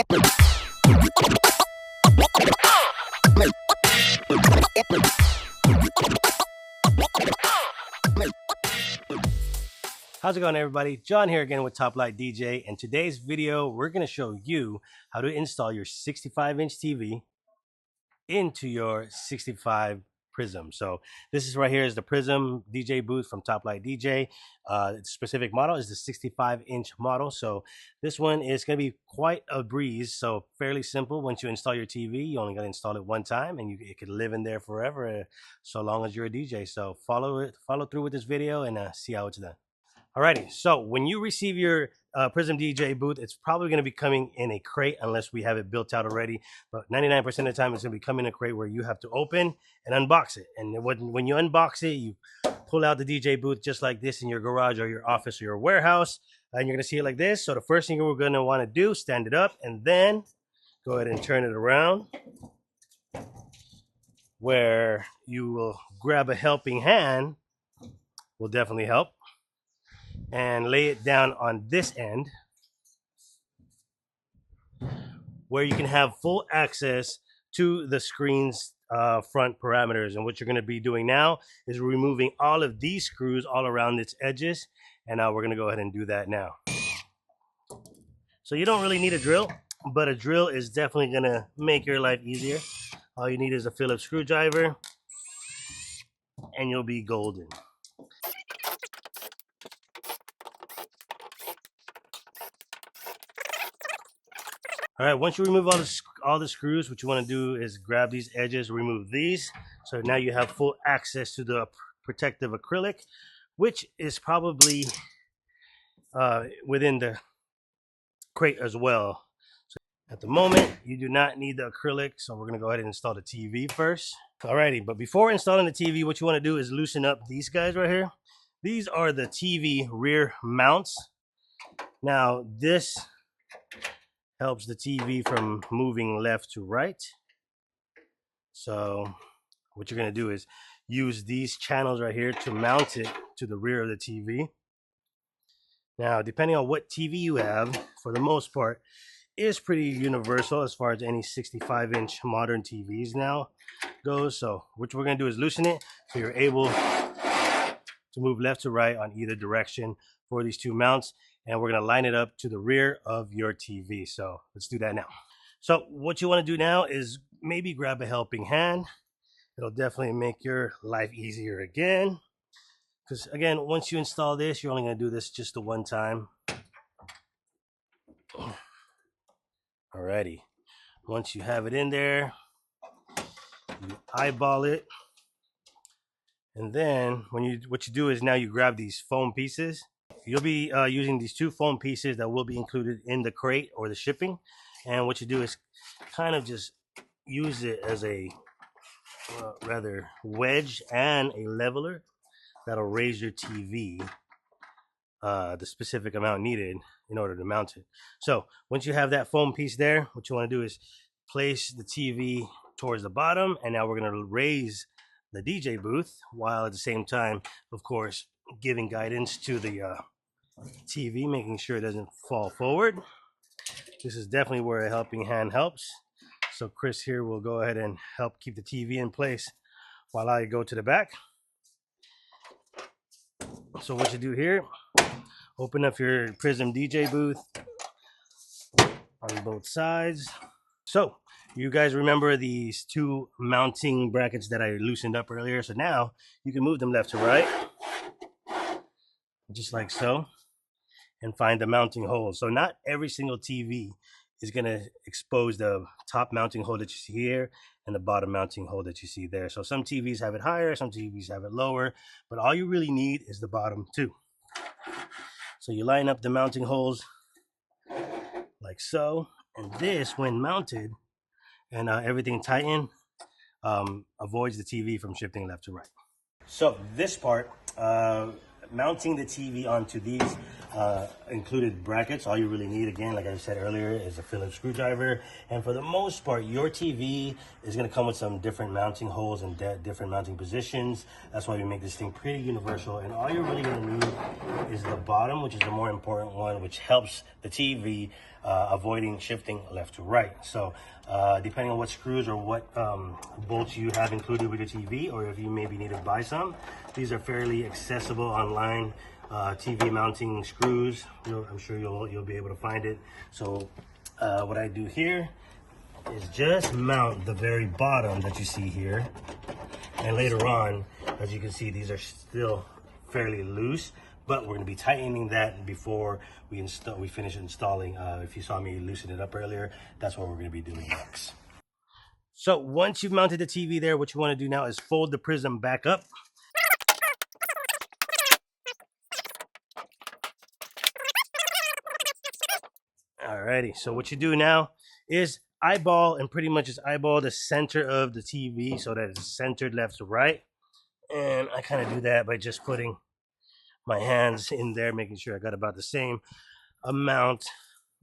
How's it going, everybody? John here again with Top Light DJ, and today's video we're going to show you how to install your 65-inch TV into your 65 Prism. So this is right here is the Prism DJ booth from Top Light DJ. The specific model is the 65-inch model. So this one is going to be quite a breeze. So fairly simple. Once you install your TV, you only got to install it one time, and it could live in there forever, so long as you're a DJ. So follow through with this video and see how it's done. Alrighty, so when you receive your Prism DJ booth, it's probably going to be coming in a crate unless we have it built out already. But 99% of the time, it's going to be coming in a crate where you have to open and unbox it. And when you unbox it, you pull out the DJ booth just like this in your garage or your office or your warehouse. And you're going to see it like this. So the first thing we're going to want to do, stand it up, and then go ahead and turn it around, where you will grab a helping hand. Will definitely help. And lay it down on this end, where you can have full access to the screen's front parameters. And what you're going to be doing now is removing all of these screws all around its edges, and we're going to go ahead and do that now. So you don't really need a drill, but a drill is definitely going to make your life easier. All you need is a Phillips screwdriver, and you'll be golden. All right, once you remove all the screws, what you want to do is grab these edges, remove these. So now you have full access to the protective acrylic, which is probably within the crate as well. So at the moment, you do not need the acrylic, so we're going to go ahead and install the TV first. Alrighty, but before installing the TV, what you want to do is loosen up these guys right here. These are the TV rear mounts. Now, this helps the TV from moving left to right. So what you're going to do is use these channels right here to mount it to the rear of the TV. Now, depending on what TV you have, for the most part, is pretty universal as far as any 65-inch modern TVs now goes. So what we're going to do is loosen it so you're able to move left to right on either direction for these two mounts. And we're going to line it up to the rear of your TV. So let's do that now. So what you want to do now is maybe grab a helping hand. It'll definitely make your life easier again. Because again, once you install this, you're only going to do this just the one time. Alrighty. Once you have it in there, you eyeball it. And then what you do is now you grab these foam pieces. You'll be using these two foam pieces that will be included in the crate or the shipping. And what you do is kind of just use it as a rather wedge and a leveler that'll raise your TV the specific amount needed in order to mount it. So once you have that foam piece there, what you want to do is place the TV towards the bottom. And now we're going to raise the DJ booth while at the same time, of course, giving guidance to the TV, making sure it doesn't fall forward. This is definitely where a helping hand helps. So Chris here will go ahead and help keep the TV in place while I go to the back. So what you do here, open up your Prism DJ booth on both sides. So you guys remember these two mounting brackets that I loosened up earlier? So now you can move them left to right, just like so, and find the mounting holes. So not every single TV is going to expose the top mounting hole that you see here and the bottom mounting hole that you see there. So some TVs have it higher, some TVs have it lower, but all you really need is the bottom two. So you line up the mounting holes like so, and this, when mounted and everything tightened, avoids the TV from shifting left to right. So this part, mounting the TV onto these included brackets. All you really need, again, like I said earlier, is a Phillips screwdriver. And for the most part, your TV is going to come with some different mounting holes and different mounting positions. That's why we make this thing pretty universal. And all you're really going to need is the bottom, which is the more important one, which helps the TV avoiding shifting left to right. So depending on what screws or what bolts you have included with your TV, or if you maybe need to buy some, these are fairly accessible online. TV mounting screws. I'm sure you'll be able to find it. So what I do here is just mount the very bottom that you see here, and later on, as you can see, these are still fairly loose, but we're going to be tightening that before we finish installing. If you saw me loosen it up earlier, that's what we're going to be doing next. So once you've mounted the TV there, what you want to do now is fold the Prism back up. Alrighty, so what you do now is eyeball, and pretty much just eyeball the center of the TV so that it's centered left to right. And I kind of do that by just putting my hands in there, making sure I got about the same amount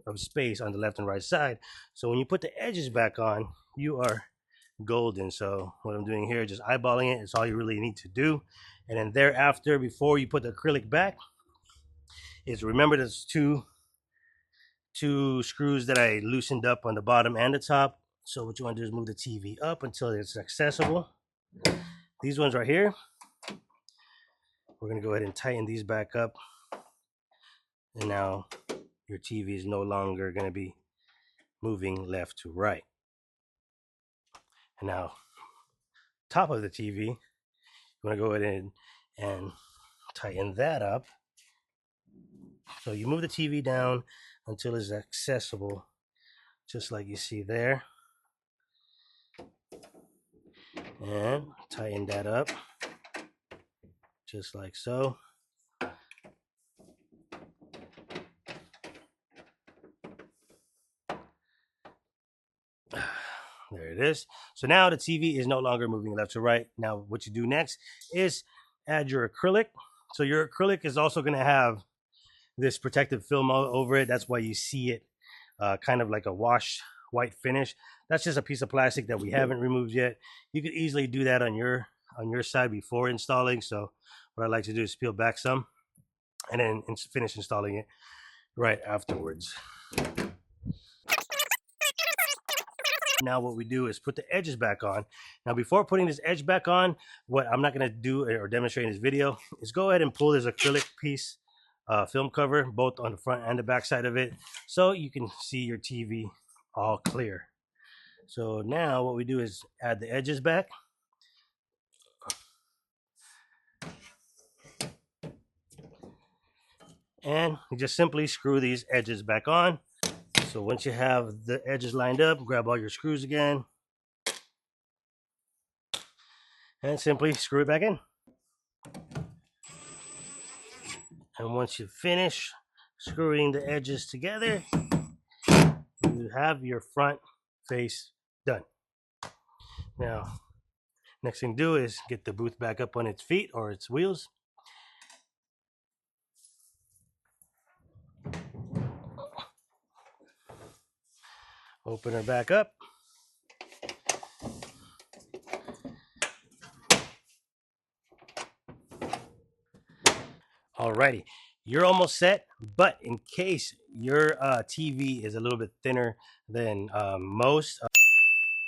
of space on the left and right side. So when you put the edges back on, you are golden. So what I'm doing here, just eyeballing it, it's all you really need to do. And then thereafter, before you put the acrylic back, is remember there's two screws that I loosened up on the bottom and the top. So what you want to do is move the TV up until it's accessible. These ones right here, we're going to go ahead and tighten these back up. And now your TV is no longer going to be moving left to right. And now, top of the TV, you want to go ahead and tighten that up. So you move the TV down until it's accessible, just like you see there. And tighten that up, just like so. There it is. So now the TV is no longer moving left to right. Now what you do next is add your acrylic. So your acrylic is also going to have this protective film over it. That's why you see it kind of like a washed white finish. That's just a piece of plastic that we haven't removed yet. You could easily do that on your side before installing. So what I like to do is peel back some and then finish installing it right afterwards. Now what we do is put the edges back on. Now before putting this edge back on, what I'm not going to do or demonstrate in this video is go ahead and pull this acrylic piece film cover both on the front and the back side of it, so you can see your TV all clear. So now what we do is add the edges back. And you just simply screw these edges back on. So once you have the edges lined up, grab all your screws again and simply screw it back in. And once you finish screwing the edges together, you have your front face done. Now, next thing to do is get the booth back up on its feet or its wheels. Open her back up. Alrighty, you're almost set, but in case your TV is a little bit thinner than most.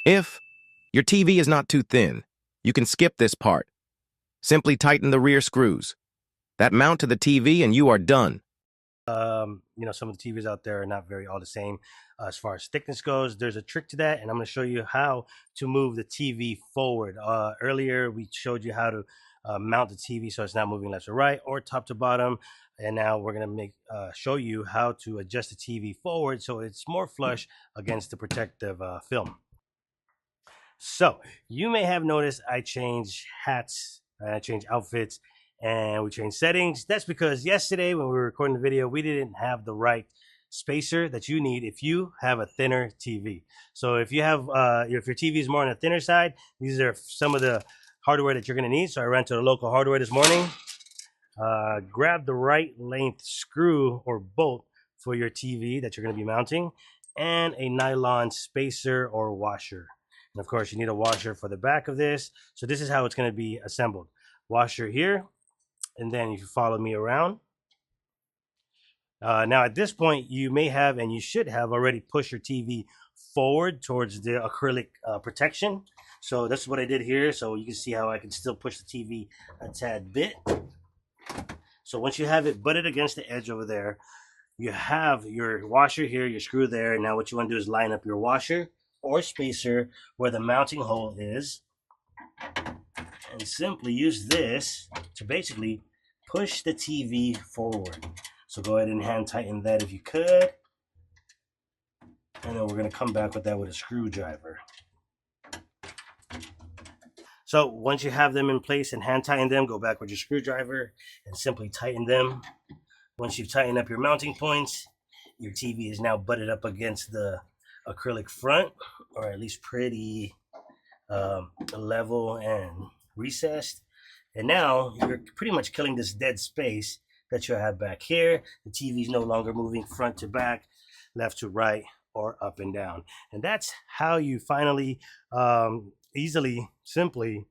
If your TV is not too thin, you can skip this part. Simply tighten the rear screws. That mount to the TV and you are done. You know, some of the TVs out there are not very all the same as far as thickness goes. There's a trick to that, and I'm going to show you how to move the TV forward. Earlier, we showed you how to mount the TV so it's not moving left to right or top to bottom, and now we're going to show you how to adjust the TV forward so it's more flush against the protective film. So you may have noticed I changed hats, I changed outfits, and we changed settings. That's because yesterday when we were recording the video, we didn't have the right spacer that you need if you have a thinner TV. So if you have, if your TV is more on the thinner side, these are some of the hardware that you're gonna need. So I ran to the local hardware this morning. grab the right length screw or bolt for your TV that you're going to be mounting, and a nylon spacer or washer. And of course, you need a washer for the back of this. So this is how it's going to be assembled. Washer here, and then if you follow me around. Now at this point, you may have and you should have already pushed your TV forward towards the acrylic protection. So that's what I did here. So you can see how I can still push the TV a tad bit. So once you have it butted against the edge over there, you have your washer here, your screw there. Now what you want to do is line up your washer or spacer where the mounting hole is, and simply use this to basically push the TV forward. So go ahead and hand tighten that if you could. And then we're going to come back with that with a screwdriver. So once you have them in place and hand tighten them, go back with your screwdriver and simply tighten them. Once you've tightened up your mounting points, your TV is now butted up against the acrylic front, or at least pretty level and recessed. And now you're pretty much killing this dead space that you have back here. The TV is no longer moving front to back, left to right, or up and down. And that's how you finally easily, simply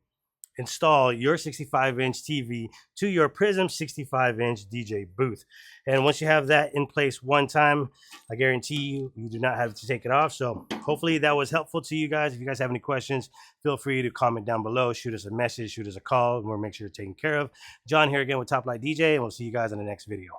install your 65-inch TV to your Prism 65-inch DJ booth. And once you have that in place one time, I guarantee you, you do not have to take it off. So hopefully that was helpful to you guys. If you guys have any questions, feel free to comment down below, shoot us a message, shoot us a call, and we'll make sure you're taken care of. John here again with Top Light DJ, and we'll see you guys in the next video.